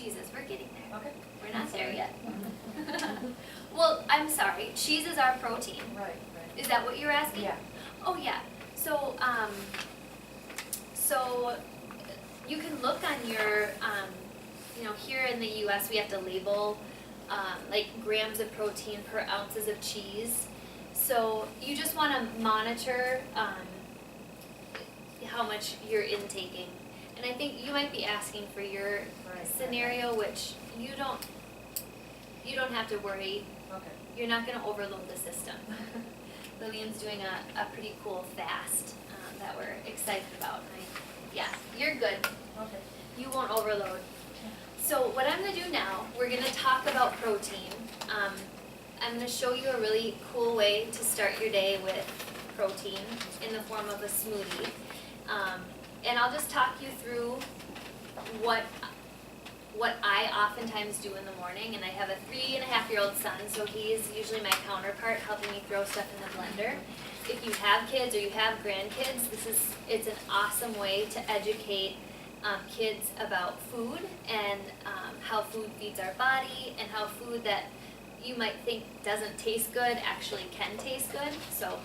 cheeses. We're getting there. Okay. We're not there yet. Well, I'm sorry. Cheese is our protein. Right. Is that what you're asking? Yeah. Oh, yeah. So, so you can look on your, here in the U.S. we have to label like grams of protein per ounces of cheese. So you just want to monitor how much you're intaking. And I think you might be asking for your scenario, which you don't have to worry. Okay. You're not going to overload the system. Lillian's doing a pretty cool fast that we're excited about. Yeah, you're good. Okay. You won't overload. So what I'm going to do now, we're going to talk about protein. I'm going to show you a really cool way to start your day with protein in the form of a smoothie. And I'll just talk you through what I oftentimes do in the morning. And I have a 3.5-year-old son, so he's usually my counterpart helping me throw stuff in the blender. If you have kids or you have grandkids, it's an awesome way to educate kids about food and how food feeds our body and how food that you might think doesn't taste good actually can taste good. So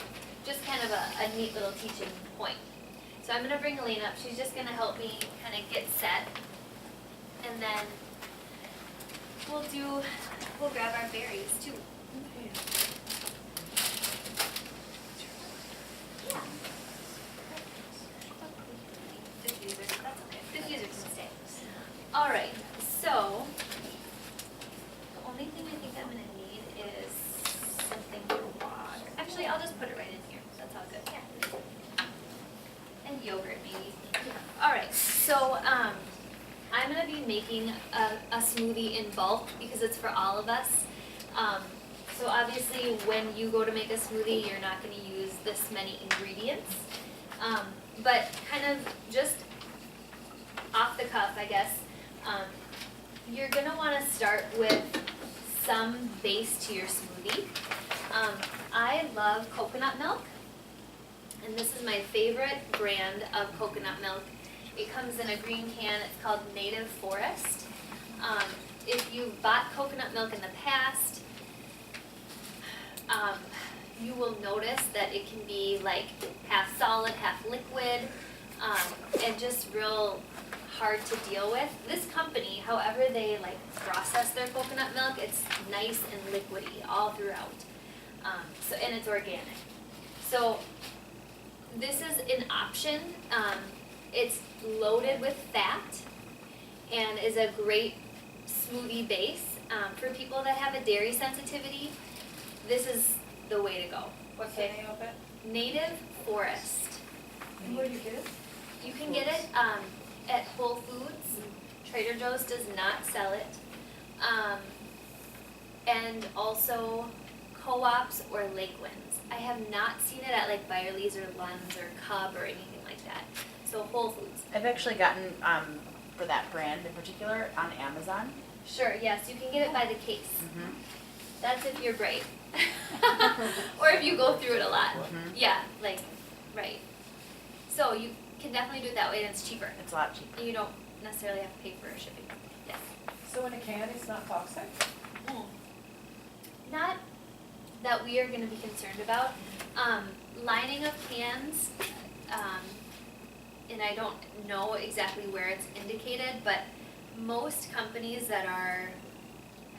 just kind of a neat little teaching point. So I'm going to bring Elaine up. She's just going to help me kind of get set. And then we'll grab our berries too. Yeah. Diffusers, that's okay. Diffusers can stay. All right, so the only thing I think I'm going to need is something for water. Actually, I'll just put it right in here. That's all good. Yeah. And yogurt maybe. All right, so I'm going to be making a smoothie in bulk because it's for all of us. So obviously when you go to make a smoothie, you're not going to use this many ingredients. But kind of just off the cuff, I guess, you're going to want to start with some base to your smoothie. I love coconut milk, and this is my favorite brand of coconut milk. It comes in a green can. It's called Native Forest. If you've bought coconut milk in the past, you will notice that it can be like half solid, half liquid, and just real hard to deal with. This company, however they like process their coconut milk, it's nice and liquidy all throughout. And it's organic. So this is an option. It's loaded with fat and is a great smoothie base. For people that have a dairy sensitivity, this is the way to go. What's the name of it? Native Forest. And where do you get it? You can get it at Whole Foods. Trader Joe's does not sell it. And also Co-ops or Lake Winds. I have not seen it at like Byerly's or Lund's or Cub or anything like that. So Whole Foods. I've actually gotten, for that brand in particular, on Amazon. Sure, yes, you can get it by the case. Mm-hmm. That's if you're brave. Or if you go through it a lot. Mhm. Yeah, like, right. So you can definitely do it that way and it's cheaper. It's a lot cheaper. And you don't necessarily have to pay for shipping. Yes. So in a can, it's not toxic? Not that we are going to be concerned about. Lining of cans, and I don't know exactly where it's indicated, but most companies that are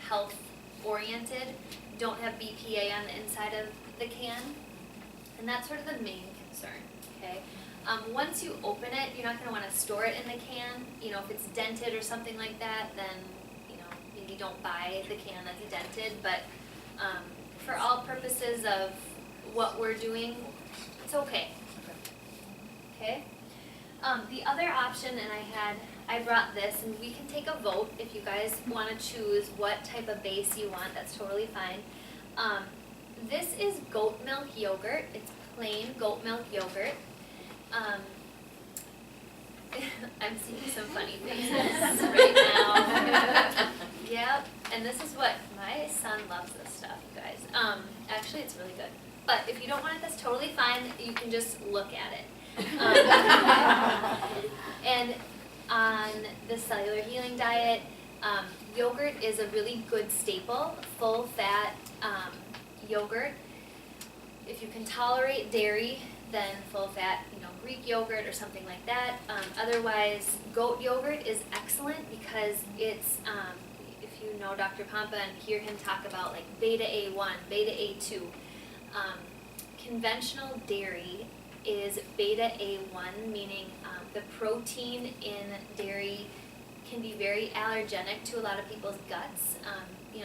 health oriented don't have BPA on the inside of the can, and that's sort of the main concern, okay? Once you open it, you're not going to want to store it in the can. You know, if it's dented or something like that, then, you know, maybe don't buy the can that's dented, but for all purposes of what we're doing, it's okay. Okay? The other option, and I brought this, and we can take a vote if you guys want to choose what type of base you want. That's totally fine. This is goat milk yogurt. It's plain goat milk yogurt. I'm seeing some funny faces right now. Yep, and this is what, my son loves this stuff, you guys. Actually, it's really good. But if you don't want it, that's totally fine. You can just look at it. And on the cellular healing diet, Yogurt is a really good staple, full fat yogurt. If you can tolerate dairy, then full fat, Greek yogurt or something like that. Otherwise, goat yogurt is excellent because it's, if you know Dr. Pompa and hear him talk about like beta A1, beta A2, conventional dairy is beta A1, meaning the protein in dairy can be very allergenic to a lot of people's guts.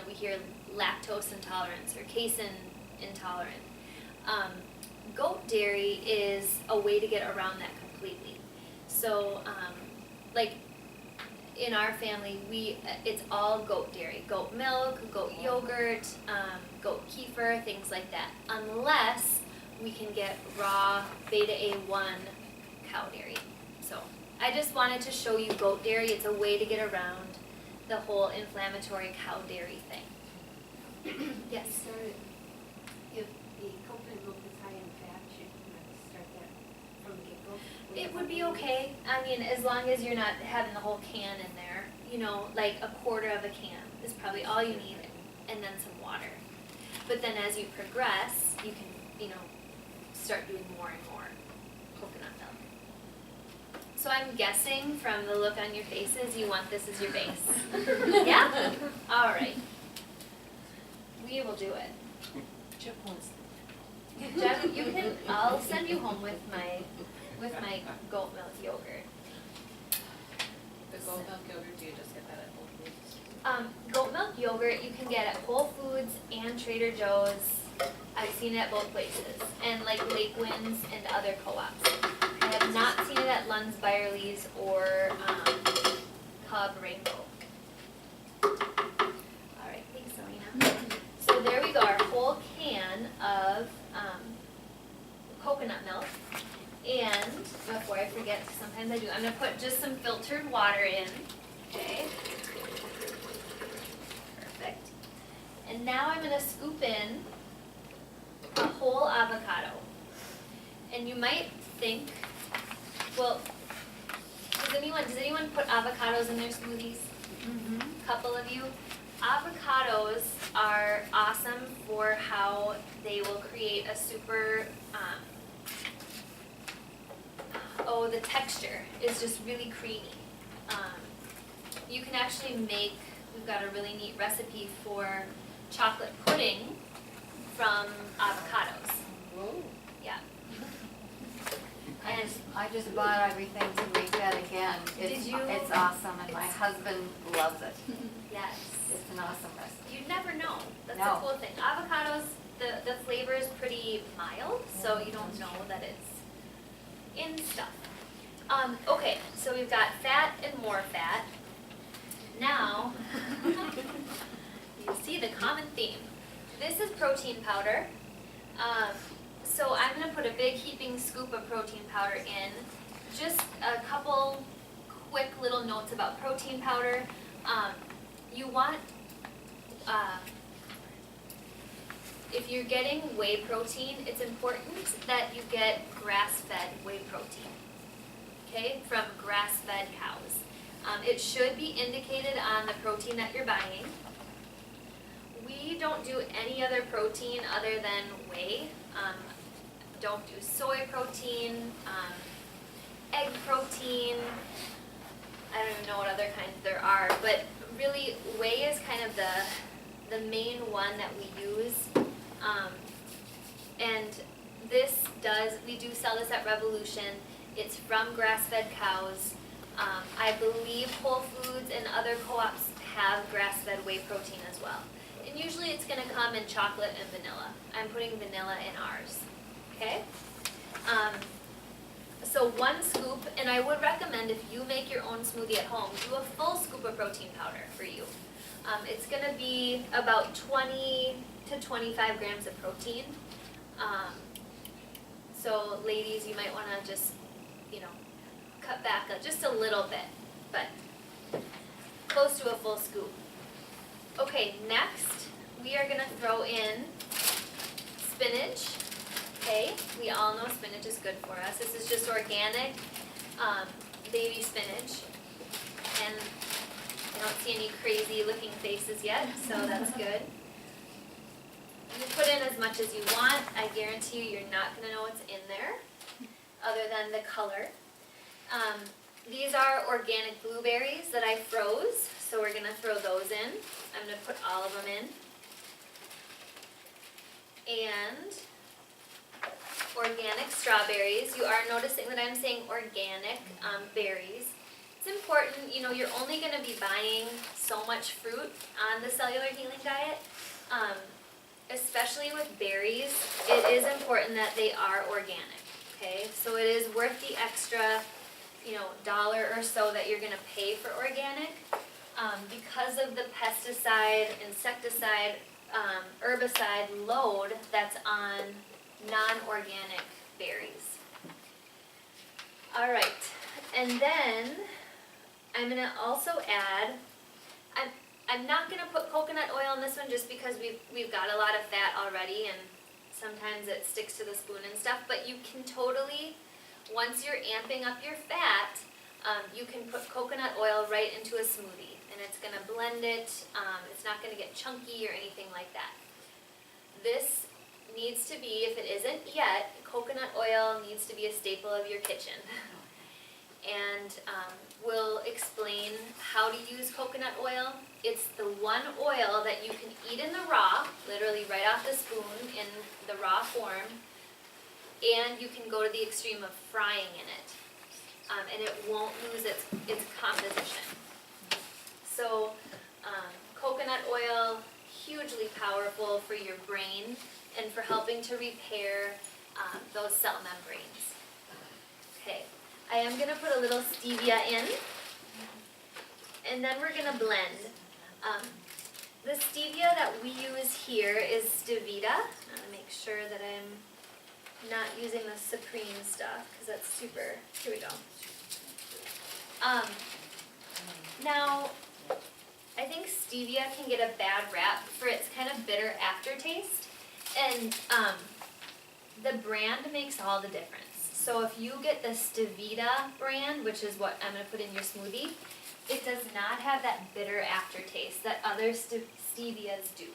We hear lactose intolerance or casein intolerant. Goat dairy is a way to get around that completely. So, like in our family, it's all goat dairy, goat milk, goat yogurt, goat kefir, things like that, unless we can get raw beta A1 cow dairy. So I just wanted to show you goat dairy. It's a way to get around the whole inflammatory cow dairy thing. Yes? If the coconut milk is high in fat, should you start that from the get-go? It would be okay. I mean, as long as you're not having the whole can in there. Like a quarter of a can is probably all you need, and then some water. But then as you progress, you can, start doing more and more coconut milk. So I'm guessing from the look on your faces, you want this as your base. Yeah? All right. We will do it. Chip wants. Jeff, I'll send you home with my goat milk yogurt. The goat milk yogurt, do you just get that at Whole Foods? Goat milk yogurt you can get at Whole Foods and Trader Joe's. I've seen it at both places, and like Lake Winds and other co-ops. I have not seen it at Lund's Byerly's or Cub Rainbow. All right, thanks, Selena. So there we go, our whole can of coconut milk. And before I forget, sometimes I do, I'm gonna put just some filtered water in, okay? Perfect. And now I'm gonna scoop in a whole avocado. And you might think, well, does anyone put avocados in their smoothies? Couple of you. Avocados are awesome for how they will create a super, the texture is just really creamy. You can actually make, we've got a really neat recipe for chocolate pudding from avocados. Whoa. Yeah. And I just bought everything to make that again. Did you? It's awesome, and my It's- husband loves it. yes, It's an awesome recipe. you'd never know. That's No. the cool thing. Avocados, the flavor is pretty mild, so you don't know that it's in stuff. Okay, so we've got fat and more fat. Now, you see the common theme. This is protein powder. So I'm gonna put a big heaping scoop of protein powder in. Just a couple quick little notes about protein powder. You want, if you're getting whey protein, it's important that you get grass-fed whey protein, okay, from grass-fed cows. It should be indicated on the protein that you're buying. We don't do any other protein other than whey. Don't do soy protein, egg protein. I don't even know what other kinds there are, but really whey is kind of the main one that we use. And we do sell this at Revolution. It's from grass-fed cows. I believe Whole Foods and other co-ops have grass-fed whey protein as well. And usually it's gonna come in chocolate and vanilla. I'm putting vanilla in ours, okay? So 1 scoop, and I would recommend if you make your own smoothie at home, do a full scoop of protein powder for you. It's gonna be about 20 to 25 grams of protein. So ladies, you might wanna just, cut back just a little bit, but close to a full scoop. Okay, next, we are gonna throw in spinach. Okay, we all know spinach is good for us. This is just organic baby spinach, and don't see any crazy looking faces yet, so that's good. You put in as much as you want. I guarantee you, you're not gonna know what's in there, other than the color. These are organic blueberries that I froze, so we're gonna throw those in. I'm gonna put all of them in. And organic strawberries. You are noticing that I'm saying organic berries. It's important, you know, you're only gonna be buying so much fruit on the cellular healing diet. Especially with berries, it is important that they are organic, okay? So it is worth the extra, you know, $1 or so that you're gonna pay for organic. Because of the pesticide, insecticide, herbicide load that's on non-organic berries. All right, and then I'm gonna also add, I'm not gonna put coconut oil in this one just because we've got a lot of fat already and sometimes it sticks to the spoon and stuff, but you can totally, once you're amping up your fat, you can put coconut oil right into a smoothie and it's gonna blend it, it's not gonna get chunky or anything like that. This needs to be, if it isn't yet, coconut oil needs to be a staple of your kitchen. And we'll explain how to use coconut oil. It's the one oil that you can eat in the raw, literally right off the spoon in the raw form, and you can go to the extreme of frying in it, and it won't lose its composition. So coconut oil, hugely powerful for your brain and for helping to repair those cell membranes. Okay. I am going to put a little stevia in, and then we're going to blend. The stevia that we use here is Stevita. I'm going to make sure that I'm not using the Supreme stuff, because that's super, here we go. Now, I think stevia can get a bad rap for its kind of bitter aftertaste, and the brand makes all the difference. So if you get the Stevita brand, which is what I'm going to put in your smoothie, it does not have that bitter aftertaste that other stevias do.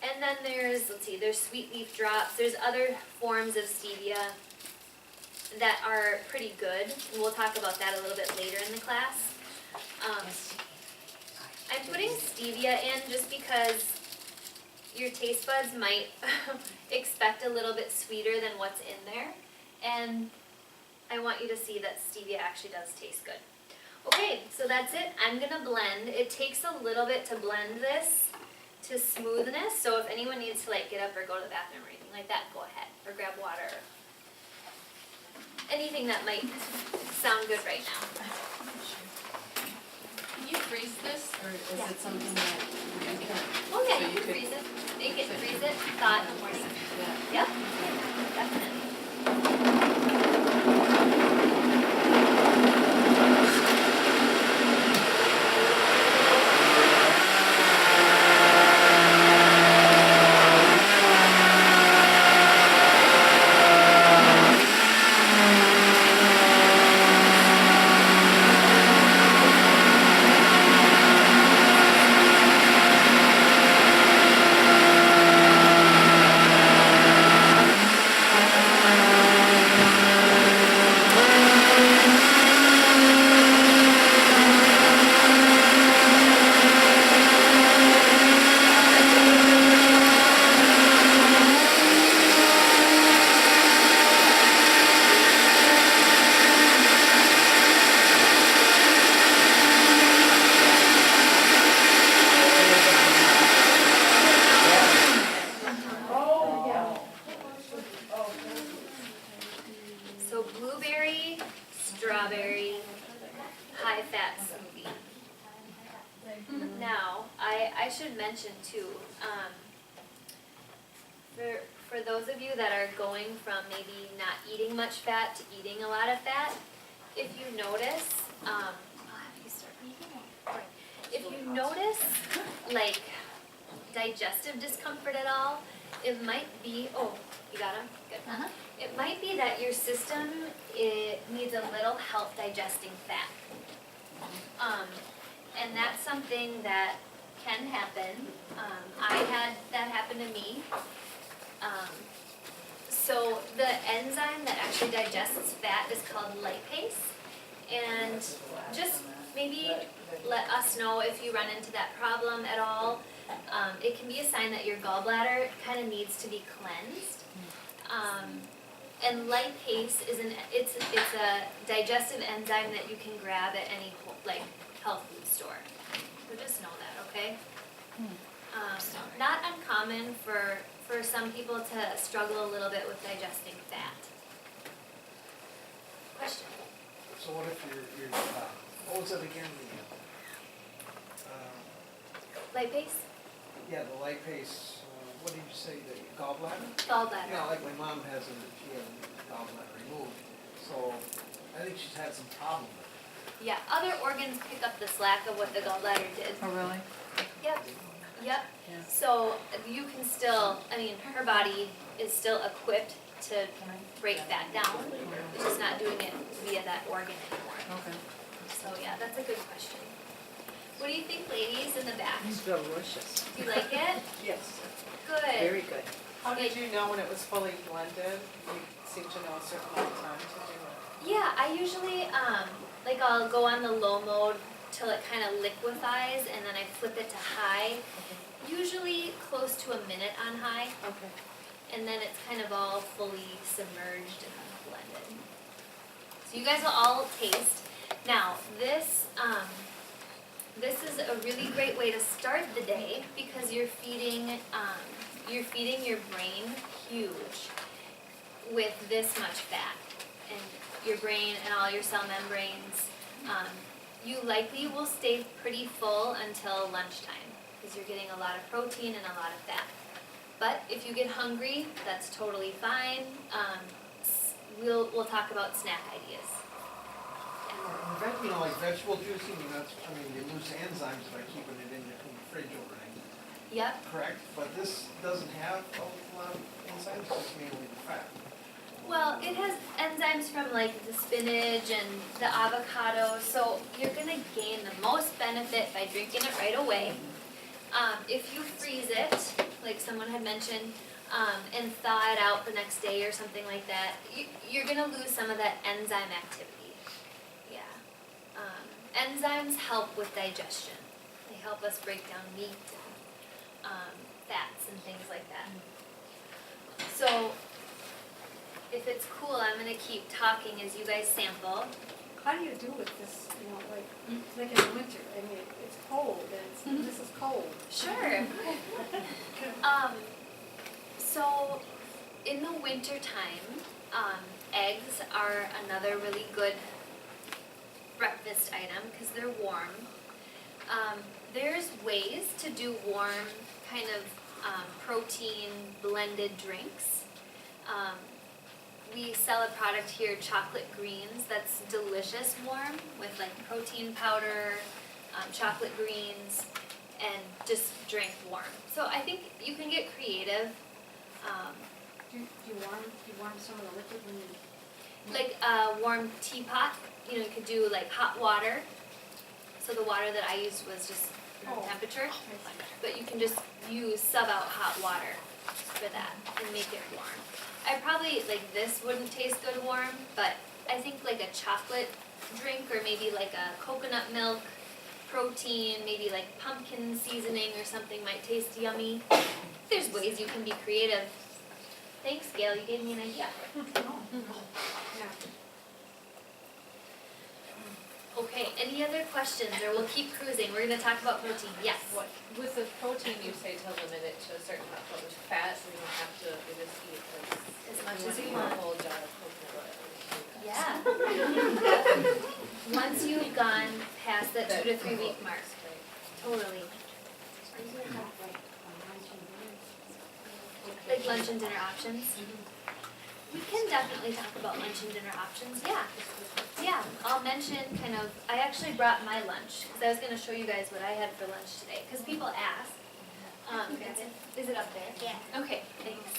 And then there's, let's see, there's sweet leaf drops. There's other forms of stevia that are pretty good. And we'll talk about that a little bit later in the class. I'm putting stevia in just because your taste buds might expect a little bit sweeter than what's in there. And I want you to see that stevia actually does taste good. Okay, so that's it. I'm gonna blend. It takes a little bit to blend this to smoothness. So if anyone needs to like get up or go to the bathroom or anything like that, go ahead. Or grab water. Anything that might sound good right now. Can you freeze this, or is it something that you can? Oh yeah, so you can could- freeze it. Make it, freeze it, thaw it in the morning. Yeah. Yep, definitely. So blueberry, strawberry, high-fat smoothie. Now, I should mention too, for those of you that are going from maybe not eating much fat to eating a lot of fat, if you notice, if you notice like digestive discomfort at all, it might be, oh, you got 'em? Good. Uh-huh. It might be that your system, it needs a little help digesting fat. and that's something that can happen. I had that happen to me. So the enzyme that actually digests fat is called lipase. And just maybe let us know if you run into that problem at all. It can be a sign that your gallbladder kind of needs to be cleansed. And lipase is it's a digestive enzyme that you can grab at any like health food store. So just know that, okay? Not uncommon for some people to struggle a little bit with digesting fat. Question? So what if you're, what was it again, Lipase? yeah, the lipase, what did you say, the gallbladder? Gallbladder. Yeah, like my mom she had a gallbladder removed, so I think she's had some problem with it. Yeah, other organs pick up the slack of what the gallbladder did. Oh, really? Yep, yep. Yeah. So you can still, her body is still equipped to break that down. It's just not doing it via that organ anymore. Okay. So yeah, that's a good question. What do you think, ladies, in the back? It's delicious. Do you like it? Yes, Good. very good. How did you know when it was fully blended? You seem to know a certain amount of time to do it. Yeah, I usually, I'll go on the low mode till it kind of liquefies, and then I flip it to high. Usually close to a minute on high, Okay. and then it's kind of all fully submerged and blended. So you guys will all taste. Now, this is a really great way to start the day because you're feeding your brain huge with this much fat, and your brain and all your cell membranes. You likely will stay pretty full until lunchtime because you're getting a lot of protein and a lot of fat. But if you get hungry, that's totally fine. We'll talk about snack ideas. Like vegetable juicing, you lose enzymes by keeping it in the fridge overnight, Yep. correct? But this doesn't have a lot of enzymes, it's just mainly the fat. Well, it has enzymes from like the spinach and the avocado, so you're gonna gain the most benefit by drinking it right away. If you freeze it, like someone had mentioned, and thaw it out the next day or something like that, you're gonna lose some of that enzyme activity. Yeah. Enzymes help with digestion. They help us break down meat and fats and things like that. So, if it's cool, I'm gonna keep talking as you guys sample. How do you do with this, like in the winter? It's cold and this is cold. Sure. So in the winter time, eggs are another really good breakfast item because they're warm. There's ways to do warm kind of protein blended drinks. We sell a product here, Chocolate Greens, that's delicious warm with like protein powder, chocolate greens, and just drink warm. So I think you can get creative. Do you warm some of the liquid when you? Like a warm teapot, you could do like hot water. So the water that I used was just room temperature, but you can just use sub out hot water for that and make it warm. I probably, this wouldn't taste good warm, but I think like a chocolate drink or maybe like a coconut milk, protein, maybe like pumpkin seasoning or something might taste yummy. There's ways you can be creative. Thanks, Gail, you gave me an idea. Yeah. Okay, any other questions, or we'll keep cruising? We're gonna talk about protein, yes. What, with the protein, you say to limit it to a certain amount, but with fat, we don't have to, we just eat As much we as you eat want. a whole jar of coconut oil. Yeah. Once you've gone past that 2 to 3 week mark, totally. Are you gonna have like lunch and dinner? Like lunch and dinner options? We can definitely talk about lunch and dinner options, yeah. Yeah, I'll mention I actually brought my lunch, because I was gonna show you guys what I had for lunch today, because people ask. Is it up there? Yeah. Okay, thanks.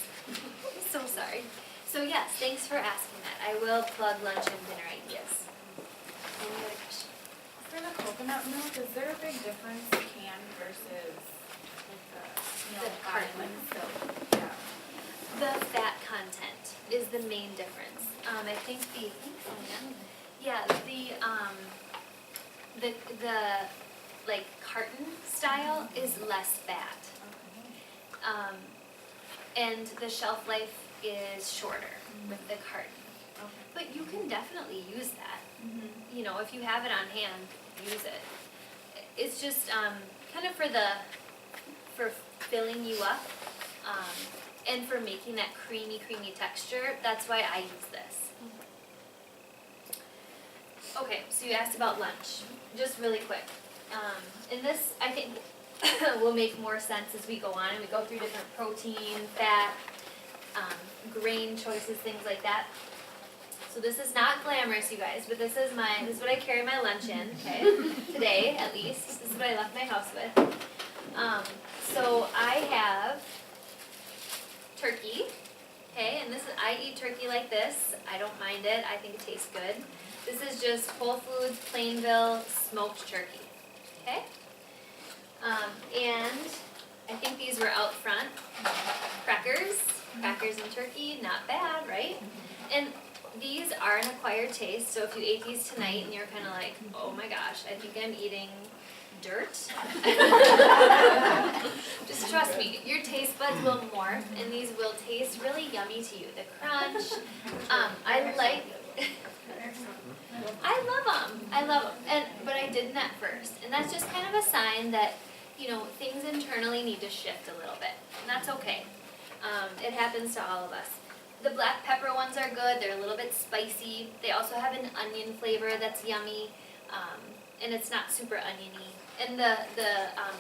So sorry. So yes, thanks for asking that. I will plug lunch and dinner ideas. Any other questions? For the coconut Now, Milk, is there a big difference canned versus like the The carton. like soap? Yeah. The fat content is the main difference. I think the like carton style is less fat. And the shelf life is shorter with the carton. Okay. But you can definitely use that. Mm-hmm. You know, if you have it on hand, use it. It's just kind of for filling you up and for making that creamy texture. That's why I use this. Okay, so you asked about lunch. Just really quick. And this, I think, will make more sense as we go on and we go through different protein, fat, grain choices, things like that. So this is not glamorous, you guys, but this is what I carry my lunch in, okay? Today, at least. This is what I left my house with. So I have turkey, okay? And I eat turkey like this. I don't mind it. I think it tastes good. This is just Whole Foods, Plainville, smoked turkey, okay? And I think these were out front. Crackers and turkey, not bad, right? And these are an acquired taste, so if you ate these tonight and you're kind of like, oh my gosh, I think I'm eating dirt. Just trust me, your taste buds will morph and these will taste really yummy to you. The crunch, I love them, but I didn't at first. And that's just kind of a sign that, you know, things internally need to shift a little bit, and that's okay. It happens to all of us. The black pepper ones are good, they're a little bit spicy. They also have an onion flavor that's yummy, and it's not super oniony. And the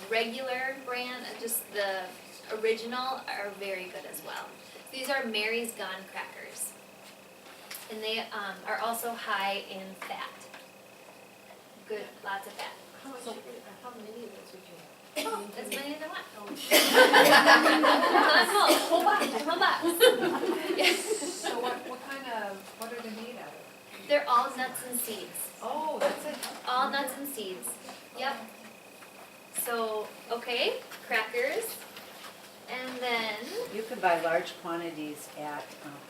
regular brand, just the original, are very good as well. These are Mary's Gone crackers. And they are also high in fat. Good, lots of fat. How many of those would you have? As many as I want. Oh. Whole box. So what are they made out of? They're all nuts and seeds. Oh, that's it. All nuts and seeds. Yep. So, okay, crackers. And then, You could buy large quantities at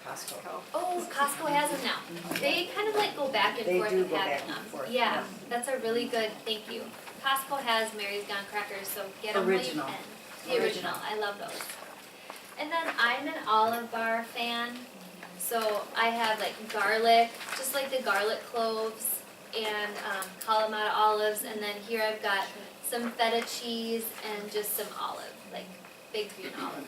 Costco. oh, Costco has them now. They kind of like go back and They forth do with go having back and them. forth, Yeah, yeah. that's a really good, thank you. Costco has Mary's Gone crackers, so get them when you Original. can. The original, I love those. And then I'm an Olive Bar fan, so I have like garlic, just like the garlic cloves, and Kalamata olives, and then here I've got some feta cheese and just some olive, like big green olive.